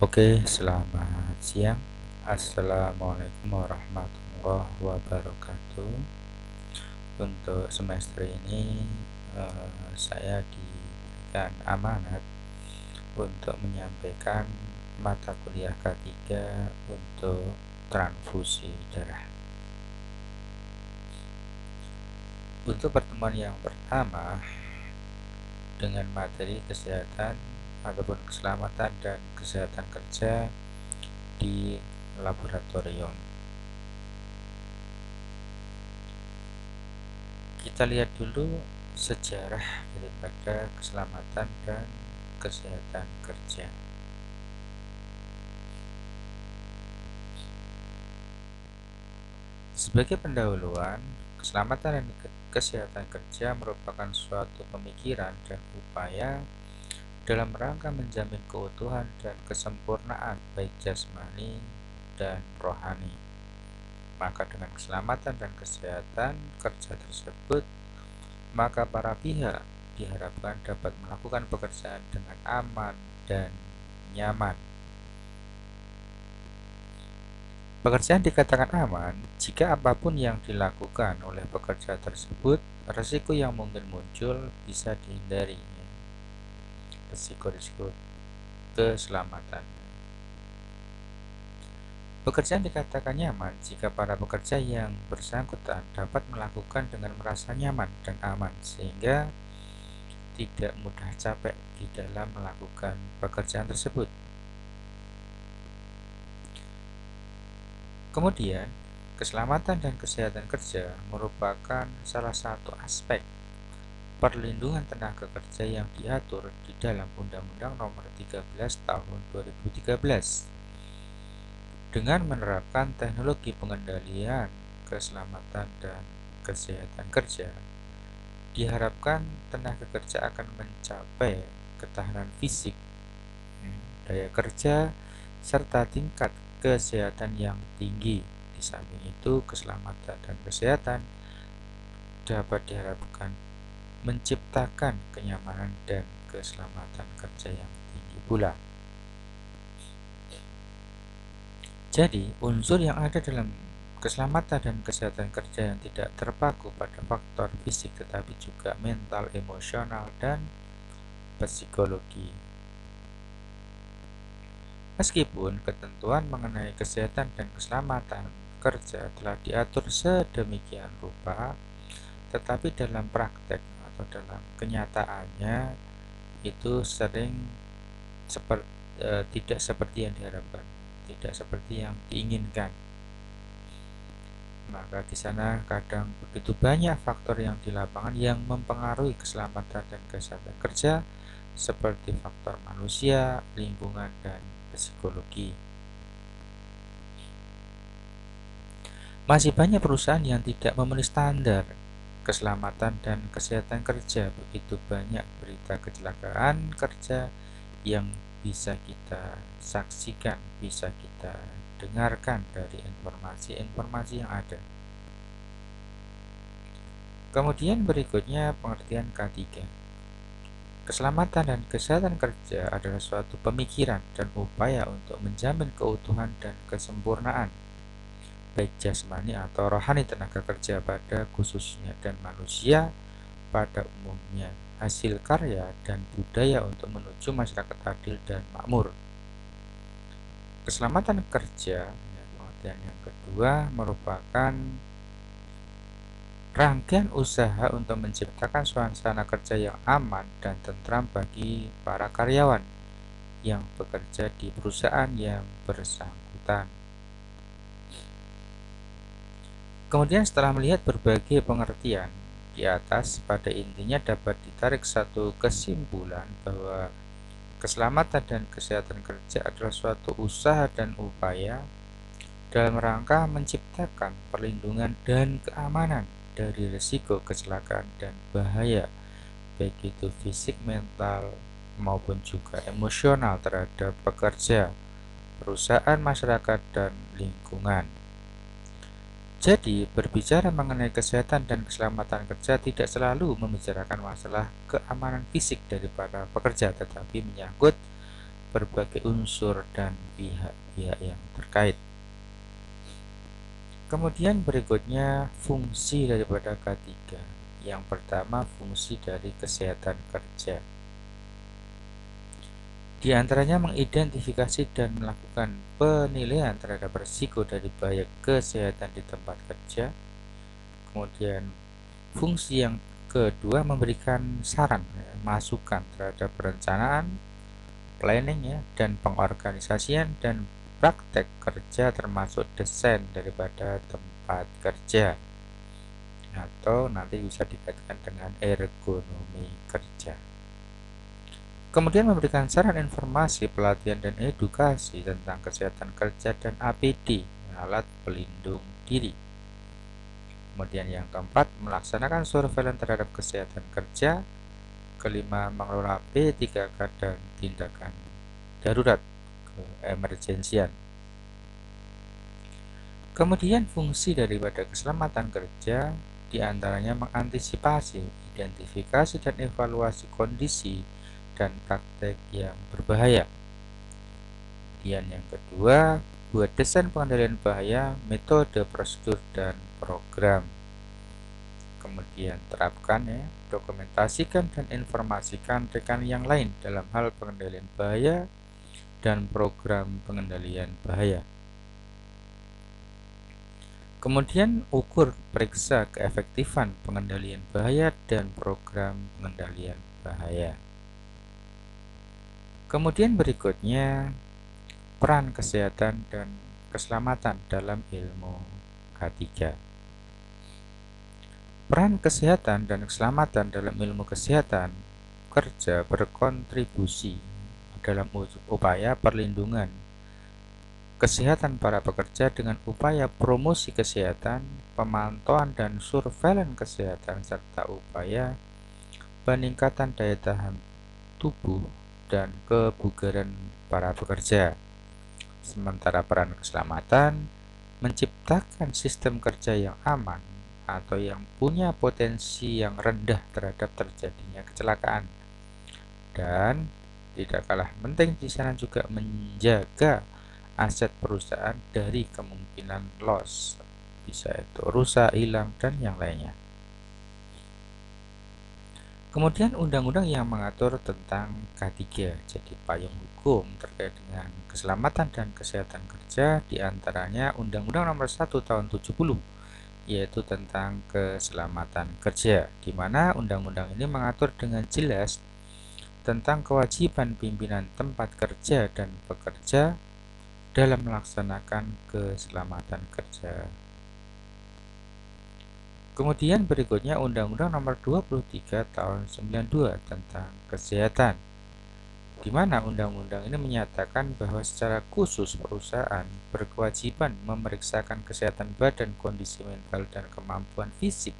Oke, selamat siang. Assalamualaikum warahmatullahi wabarakatuh. Untuk semester ini saya diberikan amanat untuk menyampaikan mata kuliah ketiga untuk transfusi darah. Untuk pertemuan yang pertama dengan materi kesehatan ataupun keselamatan dan kesehatan kerja di laboratorium. Kita lihat dulu sejarah daripada keselamatan dan kesehatan kerja. Sebagai pendahuluan, keselamatan dan kesehatan kerja merupakan suatu pemikiran dan upaya dalam rangka menjamin keutuhan dan kesempurnaan baik jasmani dan rohani. Maka dengan keselamatan dan kesehatan kerja tersebut, maka para pihak diharapkan dapat melakukan pekerjaan dengan aman dan nyaman. Pekerjaan dikatakan aman jika apapun yang dilakukan oleh pekerja tersebut, risiko yang mungkin muncul bisa dihindari. Risiko-risiko keselamatan. Pekerjaan dikatakan nyaman jika para pekerja yang bersangkutan dapat melakukan dengan merasa nyaman dan aman, sehingga tidak mudah capek di dalam melakukan pekerjaan tersebut. Kemudian, keselamatan dan kesehatan kerja merupakan salah satu aspek perlindungan tenaga kerja yang diatur di dalam Undang-Undang Nomor 13 Tahun 2013. Dengan menerapkan teknologi pengendalian keselamatan dan kesehatan kerja, diharapkan tenaga kerja akan mencapai ketahanan fisik, daya kerja, serta tingkat kesehatan yang tinggi. Di samping itu, keselamatan dan kesehatan dapat diharapkan menciptakan kenyamanan dan keselamatan kerja yang tinggi pula. Jadi, unsur yang ada dalam keselamatan dan kesehatan kerja yang tidak terpaku pada faktor fisik tetapi juga mental, emosional, dan psikologi. Meskipun ketentuan mengenai kesehatan dan keselamatan kerja telah diatur sedemikian rupa, tetapi dalam praktek atau dalam kenyataannya itu sering tidak seperti yang diharapkan, tidak seperti yang diinginkan. Maka di sana kadang begitu banyak faktor yang di lapangan yang mempengaruhi keselamatan dan kesehatan kerja, seperti faktor manusia, lingkungan, dan psikologi. Masih banyak perusahaan yang tidak memenuhi standar keselamatan dan kesehatan kerja. Begitu banyak berita kecelakaan kerja yang bisa kita saksikan, bisa kita dengarkan dari informasi-informasi yang ada. Kemudian berikutnya pengertian ketiga. Keselamatan dan kesehatan kerja adalah suatu pemikiran dan upaya untuk menjamin keutuhan dan kesempurnaan baik jasmani atau rohani tenaga kerja pada khususnya dan manusia pada umumnya, hasil karya dan budaya untuk menuju masyarakat adil dan makmur. Keselamatan kerja, pengertian yang kedua, merupakan rangkaian usaha untuk menciptakan suasana kerja yang aman dan tentram bagi para karyawan yang bekerja di perusahaan yang bersangkutan. Kemudian setelah melihat berbagai pengertian di atas, pada intinya dapat ditarik satu kesimpulan bahwa keselamatan dan kesehatan kerja adalah suatu usaha dan upaya dalam rangka menciptakan perlindungan dan keamanan dari risiko kecelakaan dan bahaya, baik itu fisik, mental, maupun juga emosional terhadap pekerja, perusahaan, masyarakat, dan lingkungan. Jadi, berbicara mengenai kesehatan dan keselamatan kerja tidak selalu membicarakan masalah keamanan fisik dari para pekerja, tetapi menyangkut berbagai unsur dan pihak-pihak yang terkait. Kemudian berikutnya fungsi daripada K3. Yang pertama, fungsi dari kesehatan kerja. Di antaranya mengidentifikasi dan melakukan penilaian terhadap risiko dari bahaya kesehatan di tempat kerja. Kemudian fungsi yang kedua, memberikan saran, masukan terhadap perencanaan, planning dan pengorganisasian dan praktek kerja, termasuk desain daripada tempat kerja, atau nanti bisa dikaitkan dengan ergonomi kerja. Kemudian memberikan saran, informasi, pelatihan, dan edukasi tentang kesehatan kerja dan APD, alat pelindung diri. Kemudian yang keempat, melaksanakan surveillance terhadap kesehatan kerja. Kelima, mengelola P3K dan tindakan darurat keemergensian. Kemudian fungsi daripada keselamatan kerja diantaranya mengantisipasi, identifikasi, dan evaluasi kondisi dan praktek yang berbahaya. Kemudian yang kedua, buat desain pengendalian bahaya, metode, prosedur, dan program. Kemudian terapkan, dokumentasikan dan informasikan rekan yang lain dalam hal pengendalian bahaya dan program pengendalian bahaya. Kemudian ukur, periksa keefektifan pengendalian bahaya dan program pengendalian bahaya. Kemudian berikutnya, peran kesehatan dan keselamatan dalam ilmu K3. Peran kesehatan dan keselamatan dalam ilmu kesehatan kerja berkontribusi dalam upaya perlindungan kesehatan para pekerja dengan upaya promosi kesehatan, pemantauan dan surveillance kesehatan, serta upaya peningkatan daya tahan tubuh dan kebugaran para pekerja. Sementara peran keselamatan menciptakan sistem kerja yang aman atau yang punya potensi yang rendah terhadap terjadinya kecelakaan. Dan tidak kalah penting di sana juga menjaga aset perusahaan dari kemungkinan loss, bisa itu rusak, hilang, dan yang lainnya. Kemudian undang-undang yang mengatur tentang K3, jadi payung hukum terkait dengan keselamatan dan kesehatan kerja, diantaranya Undang-Undang Nomor 1 Tahun 70, yaitu tentang keselamatan kerja, di mana undang-undang ini mengatur dengan jelas tentang kewajiban pimpinan tempat kerja dan pekerja dalam melaksanakan keselamatan kerja. Kemudian berikutnya Undang-Undang Nomor 23 Tahun 92 tentang kesehatan, di mana undang-undang ini menyatakan bahwa secara khusus perusahaan berkewajiban memeriksakan kesehatan badan, kondisi mental, dan kemampuan fisik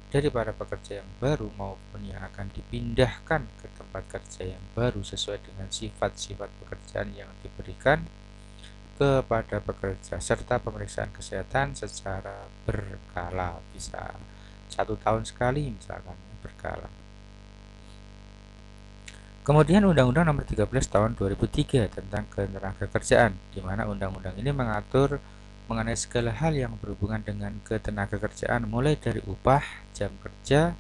dari para pekerja yang baru maupun yang akan dipindahkan ke tempat kerja yang baru sesuai dengan sifat-sifat pekerjaan yang diberikan kepada pekerja, serta pemeriksaan kesehatan secara berkala, bisa 1 tahun sekali misalkan, berkala. Kemudian Undang-Undang Nomor 13 Tahun 2003 tentang Ketenagakerjaan, di mana undang-undang ini mengatur mengenai segala hal yang berhubungan dengan ketenagakerjaan, mulai dari upah, jam kerja,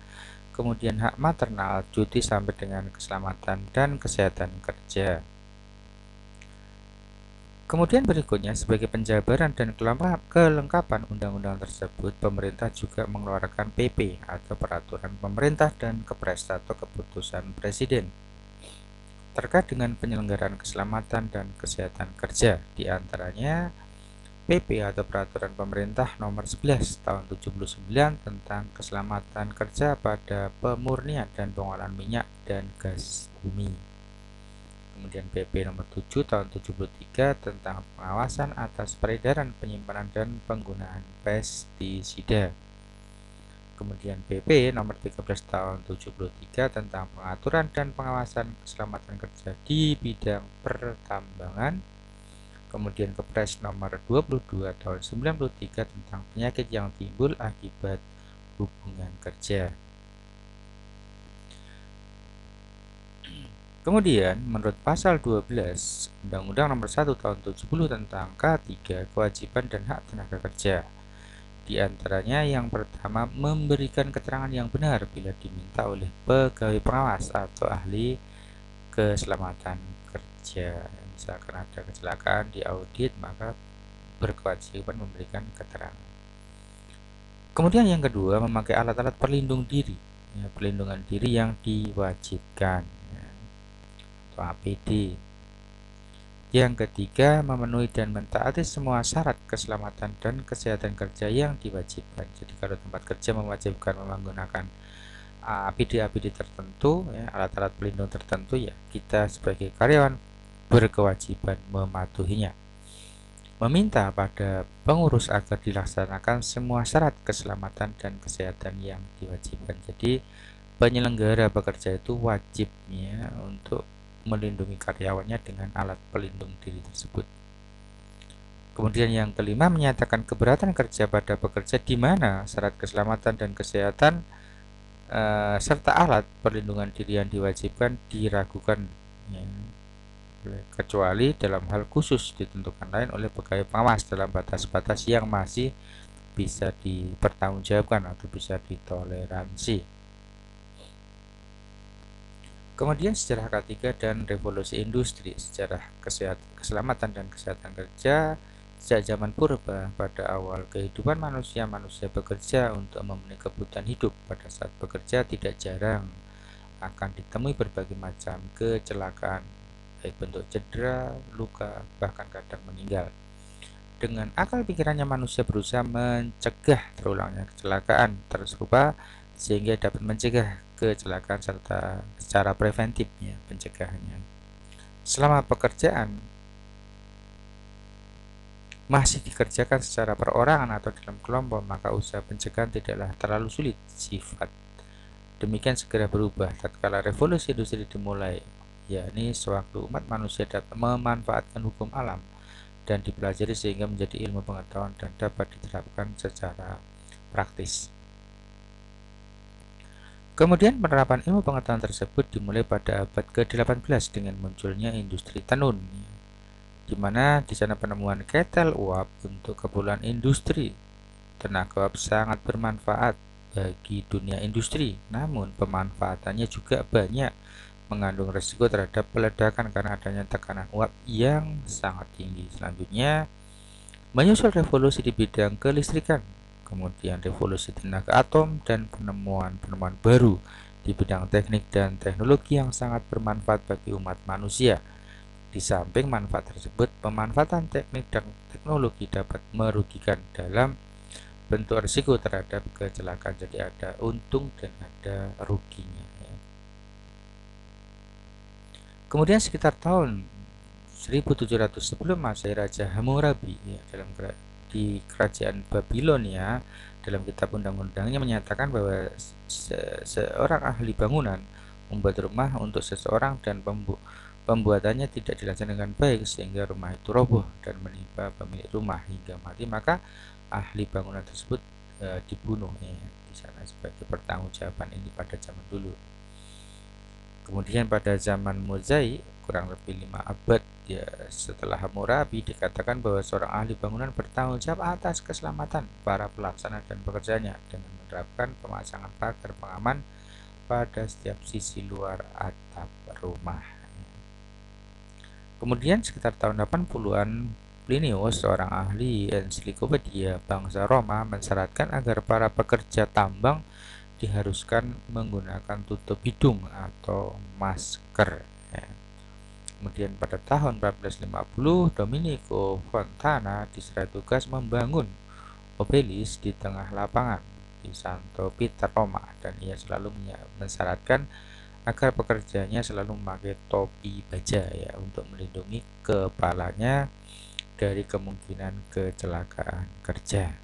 kemudian hak maternal, cuti, sampai dengan keselamatan dan kesehatan kerja. Kemudian berikutnya, sebagai penjabaran dan kelengkapan undang-undang tersebut, pemerintah juga mengeluarkan PP atau peraturan pemerintah dan Kepres atau keputusan presiden terkait dengan penyelenggaraan keselamatan dan kesehatan kerja, diantaranya PP atau peraturan pemerintah nomor 11 tahun 79 tentang keselamatan kerja pada pemurnian dan pengolahan minyak dan gas bumi. Kemudian PP nomor 7 tahun 73 tentang pengawasan atas peredaran, penyimpanan, dan penggunaan pestisida. Kemudian PP nomor 13 tahun 73 tentang pengaturan dan pengawasan keselamatan kerja di bidang pertambangan. Kemudian Kepres nomor 22 tahun 93 tentang penyakit yang timbul akibat hubungan kerja. Kemudian, menurut pasal 12 Undang-Undang Nomor 1 Tahun 70 tentang K3, kewajiban dan hak tenaga kerja. Di antaranya yang pertama, memberikan keterangan yang benar bila diminta oleh pegawai pengawas atau ahli keselamatan kerja. Misalkan ada kecelakaan di audit, maka berkewajiban memberikan keterangan. Kemudian yang kedua, memakai alat-alat pelindung diri, ya, pelindungan diri yang diwajibkan, ya, atau APD. Yang ketiga, memenuhi dan mentaati semua syarat keselamatan dan kesehatan kerja yang diwajibkan. Jadi kalau tempat kerja mewajibkan menggunakan APD-APD tertentu, ya, alat-alat pelindung tertentu, ya kita sebagai karyawan berkewajiban mematuhinya. Meminta pada pengurus agar dilaksanakan semua syarat keselamatan dan kesehatan yang diwajibkan. Jadi penyelenggara bekerja itu wajibnya untuk melindungi karyawannya dengan alat pelindung diri tersebut. Kemudian yang kelima, menyatakan keberatan kerja pada pekerja di mana syarat keselamatan dan kesehatan serta alat perlindungan diri yang diwajibkan diragukan, ya, kecuali dalam hal khusus ditentukan lain oleh pegawai pengawas dalam batas-batas yang masih bisa dipertanggungjawabkan atau bisa ditoleransi. Kemudian sejarah K3 dan revolusi industri. Sejarah keselamatan dan kesehatan kerja. Sejak zaman purba, pada awal kehidupan manusia bekerja untuk memenuhi kebutuhan hidup. Pada saat bekerja tidak jarang akan ditemui berbagai macam kecelakaan, baik bentuk cedera, luka, bahkan kadang meninggal. Dengan akal pikirannya manusia berusaha mencegah terulangnya kecelakaan serupa sehingga dapat mencegah kecelakaan serta secara preventifnya pencegahannya. Selama pekerjaan masih dikerjakan secara perorangan atau dalam kelompok, maka usaha pencegahan tidaklah terlalu sulit sifat. Demikian segera berubah tatkala revolusi industri dimulai, yakni sewaktu umat manusia dapat memanfaatkan hukum alam dan dipelajari sehingga menjadi ilmu pengetahuan dan dapat diterapkan secara praktis. Kemudian penerapan ilmu pengetahuan tersebut dimulai pada abad ke-18 dengan munculnya industri tenun, di mana di sana penemuan ketel uap untuk keperluan industri. Tenaga uap sangat bermanfaat bagi dunia industri, namun pemanfaatannya juga banyak mengandung risiko terhadap peledakan karena adanya tekanan uap yang sangat tinggi. Selanjutnya, menyusul revolusi di bidang kelistrikan, kemudian revolusi tenaga atom dan penemuan-penemuan baru di bidang teknik dan teknologi yang sangat bermanfaat bagi umat manusia. Di samping manfaat tersebut, pemanfaatan teknik dan teknologi dapat merugikan dalam bentuk risiko terhadap kecelakaan. Jadi ada untung dan ada ruginya. Kemudian sekitar tahun 1700 sebelum Masehi, Raja Hammurabi, ya, di kerajaan Babilonia, dalam kitab undang-undangnya menyatakan bahwa seorang ahli bangunan membuat rumah untuk seseorang dan pembuatannya tidak dilaksanakan dengan baik sehingga rumah itu roboh dan menimpa pemilik rumah hingga mati, maka ahli bangunan tersebut dibunuh, ya, di sana sebagai pertanggungjawaban ini pada zaman dulu. Kemudian pada zaman Mozai, kurang lebih 5 abad ya, setelah Hammurabi, dikatakan bahwa seorang ahli bangunan bertanggung jawab atas keselamatan para pelaksana dan pekerjanya dengan menerapkan pemasangan pagar pengaman pada setiap sisi luar atap rumah. Kemudian sekitar tahun 80-an, Plinius, seorang ahli ensiklopedia bangsa Roma, mensyaratkan agar para pekerja tambang diharuskan menggunakan tutup hidung atau masker, ya. Kemudian pada tahun 1450, Domenico Fontana diserah tugas membangun obelis di tengah lapangan di Santo Peter, Roma, dan ia selalu mensyaratkan agar pekerjanya selalu memakai topi baja, ya, untuk melindungi kepalanya dari kemungkinan kecelakaan kerja.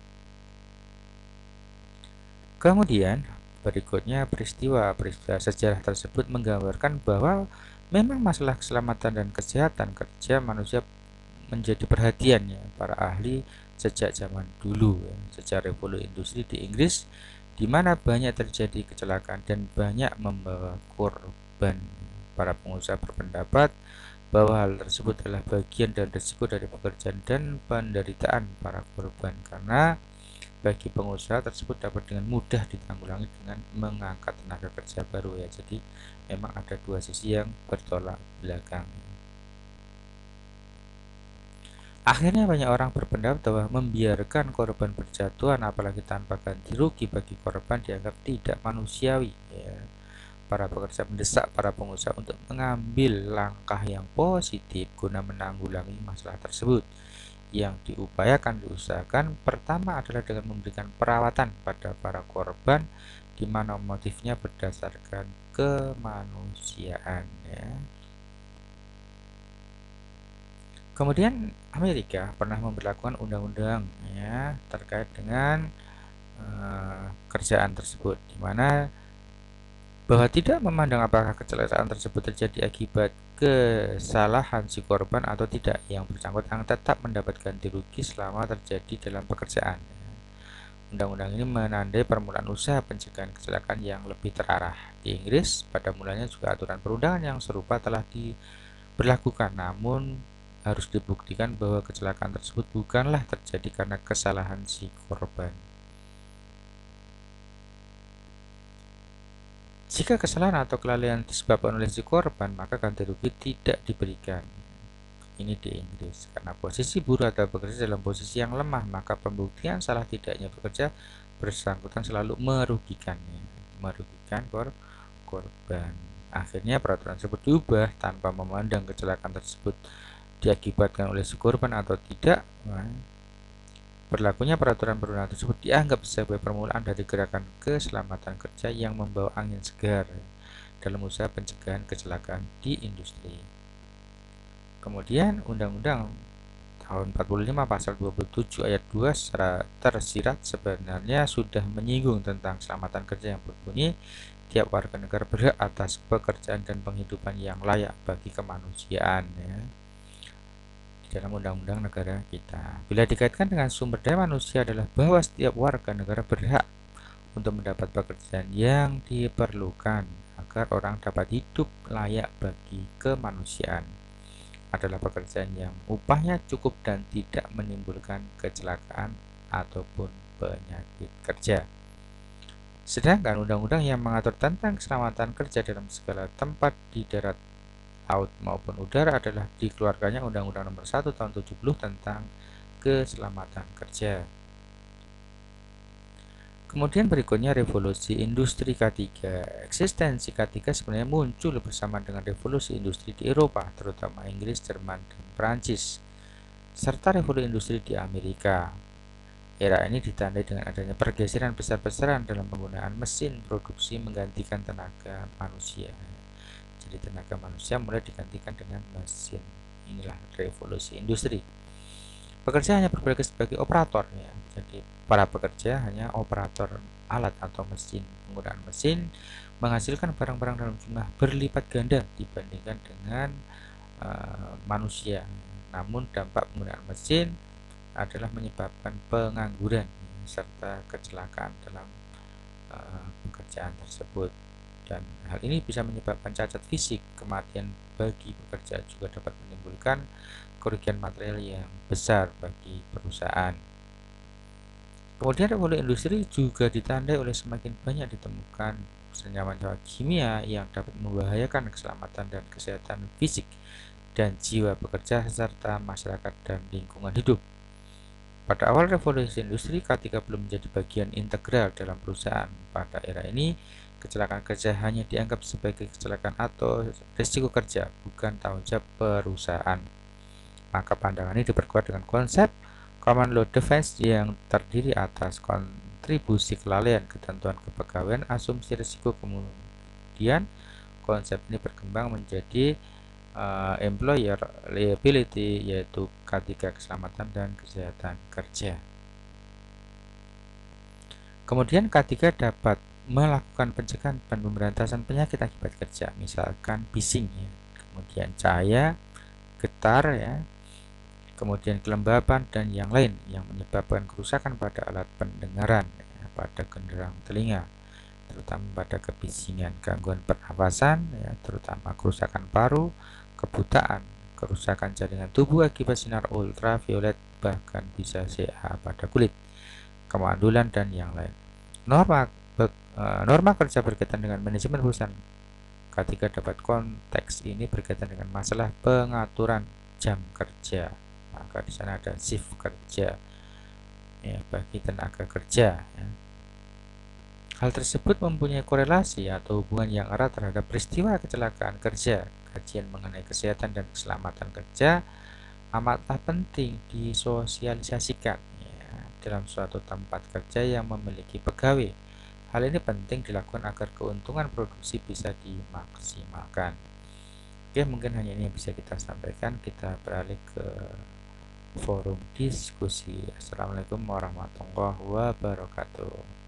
Kemudian berikutnya peristiwa sejarah tersebut menggambarkan bahwa memang masalah keselamatan dan kesehatan kerja manusia menjadi perhatiannya para ahli sejak zaman dulu, ya. Sejak revolusi industri di Inggris, di mana banyak terjadi kecelakaan dan banyak membawa korban. para pengusaha berpendapat bahwa hal tersebut adalah bagian dan risiko dari pekerjaan dan penderitaan para korban, karena bagi pengusaha tersebut dapat dengan mudah ditanggulangi dengan mengangkat tenaga kerja baru ya. Jadi memang ada dua sisi yang bertolak belakang. Akhirnya banyak orang berpendapat bahwa membiarkan korban berjatuhan apalagi tanpa ganti rugi bagi korban dianggap tidak manusiawi ya. Para pekerja mendesak para pengusaha untuk mengambil langkah yang positif guna menanggulangi masalah tersebut. Yang diusahakan pertama adalah dengan memberikan perawatan pada para korban di mana motifnya berdasarkan kemanusiaan ya. Kemudian Amerika pernah memberlakukan undang-undang ya terkait dengan kerjaan tersebut, di mana bahwa tidak memandang apakah kecelakaan tersebut terjadi akibat kesalahan si korban atau tidak, yang bersangkutan tetap mendapat ganti rugi selama terjadi dalam pekerjaan. Undang-undang ini menandai permulaan usaha pencegahan kecelakaan yang lebih terarah. Di Inggris, pada mulanya juga aturan perundangan yang serupa telah diberlakukan, namun harus dibuktikan bahwa kecelakaan tersebut bukanlah terjadi karena kesalahan si korban. Jika kesalahan atau kelalaian disebabkan oleh si korban, maka ganti rugi tidak diberikan. Ini di Inggris. Karena posisi buruh atau bekerja dalam posisi yang lemah, maka pembuktian salah tidaknya bekerja bersangkutan selalu merugikannya, merugikan korban. Akhirnya peraturan tersebut diubah tanpa memandang kecelakaan tersebut diakibatkan oleh si korban atau tidak. Berlakunya peraturan perundangan tersebut dianggap sebagai permulaan dari gerakan keselamatan kerja yang membawa angin segar dalam usaha pencegahan kecelakaan di industri. Kemudian Undang-Undang tahun 45 pasal 27 ayat 2 secara tersirat sebenarnya sudah menyinggung tentang keselamatan kerja yang berbunyi tiap warga negara berhak atas pekerjaan dan penghidupan yang layak bagi kemanusiaan ya, dalam undang-undang negara kita. Bila dikaitkan dengan sumber daya manusia adalah bahwa setiap warga negara berhak untuk mendapat pekerjaan yang diperlukan agar orang dapat hidup layak bagi kemanusiaan. Adalah pekerjaan yang upahnya cukup dan tidak menimbulkan kecelakaan ataupun penyakit kerja. Sedangkan undang-undang yang mengatur tentang keselamatan kerja dalam segala tempat di darat, laut maupun udara adalah dikeluarkannya Undang-Undang Nomor 1 Tahun 70 tentang keselamatan kerja. Kemudian berikutnya revolusi industri K3. Eksistensi K3 sebenarnya muncul bersama dengan revolusi industri di Eropa, terutama Inggris, Jerman, dan Prancis, serta revolusi industri di Amerika. Era ini ditandai dengan adanya pergeseran besar-besaran dalam penggunaan mesin produksi menggantikan tenaga manusia. Jadi tenaga manusia mulai digantikan dengan mesin. Inilah revolusi industri. Pekerja hanya bertugas sebagai operator ya. Jadi para pekerja hanya operator alat atau mesin. Penggunaan mesin menghasilkan barang-barang dalam jumlah berlipat ganda dibandingkan dengan manusia. Namun dampak penggunaan mesin adalah menyebabkan pengangguran serta kecelakaan dalam pekerjaan tersebut, dan hal ini bisa menyebabkan cacat fisik. Kematian bagi pekerja juga dapat menimbulkan kerugian material yang besar bagi perusahaan. Kemudian revolusi industri juga ditandai oleh semakin banyak ditemukan senyawa kimia yang dapat membahayakan keselamatan dan kesehatan fisik dan jiwa pekerja serta masyarakat dan lingkungan hidup. Pada awal revolusi industri, K3 belum menjadi bagian integral dalam perusahaan. Pada era ini, kecelakaan kerja hanya dianggap sebagai kecelakaan atau risiko kerja, bukan tanggung jawab perusahaan. Maka pandangan ini diperkuat dengan konsep Common Law Defense yang terdiri atas kontribusi kelalaian, ketentuan kepegawaian, asumsi risiko. Kemudian konsep ini berkembang menjadi employer liability, yaitu K3 keselamatan dan kesehatan kerja. Kemudian K3 dapat melakukan pencegahan dan pemberantasan penyakit akibat kerja, misalkan bising ya, kemudian cahaya, getar ya, kemudian kelembapan dan yang lain yang menyebabkan kerusakan pada alat pendengaran ya, pada genderang telinga, terutama pada kebisingan, gangguan pernafasan, ya, terutama kerusakan paru, kebutaan, kerusakan jaringan tubuh akibat sinar ultraviolet, bahkan bisa CA pada kulit, kemandulan, dan yang lain. Norma kerja berkaitan dengan manajemen perusahaan. Ketika dapat konteks ini berkaitan dengan masalah pengaturan jam kerja, maka di sana ada shift kerja, ya, bagi tenaga kerja, ya. Hal tersebut mempunyai korelasi atau hubungan yang erat terhadap peristiwa kecelakaan kerja. Kajian mengenai kesehatan dan keselamatan kerja amatlah penting disosialisasikan, ya, dalam suatu tempat kerja yang memiliki pegawai. Hal ini penting dilakukan agar keuntungan produksi bisa dimaksimalkan. Oke, mungkin hanya ini yang bisa kita sampaikan. Kita beralih ke forum diskusi. Assalamualaikum warahmatullahi wabarakatuh.